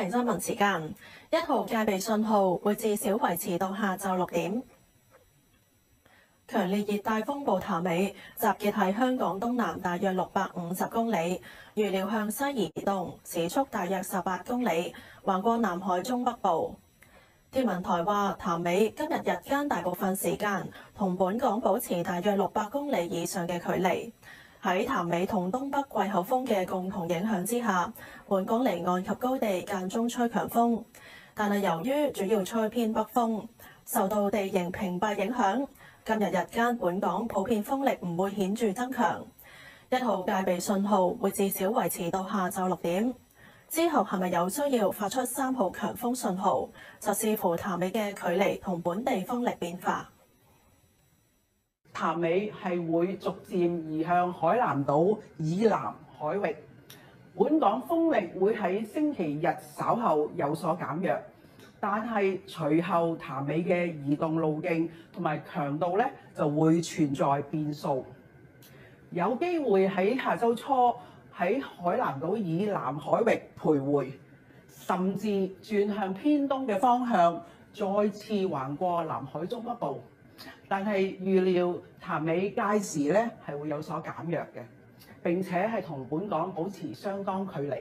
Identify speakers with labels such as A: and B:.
A: 係新聞時間，1號戒備信號會至少維持到下晝6點。強烈熱帶風暴譚美集結喺香港東南大約650公里，預料向西移動，時速大約18公里，橫過南海中北部。天文台話，譚美今日日間大部分時間同本港保持大約600公里以上嘅距離。喺譚美同東北季候風嘅共同影響之下，本港離岸及高地間中吹強風，但係由於主要吹偏北風，受到地形屏蔽影響，今日日間本港普遍風力唔會顯著增強。1號戒備信號會至少維持到下晝6點。之後係咪有需要發出3號強風信號，就視乎譚美嘅距離同本地風力變化。
B: 譚美係會逐漸移向海南島以南海域，本港風力會喺星期日稍後有所減弱，但係隨後譚美嘅移動路徑同埋強度咧就會存在變數，有機會喺下週初喺海南島以南海域徘徊，甚至轉向偏東嘅方向，再次橫過南海中北部。但係預料譚美屆時咧係會有所減弱嘅，並且係同本港保持相當距離。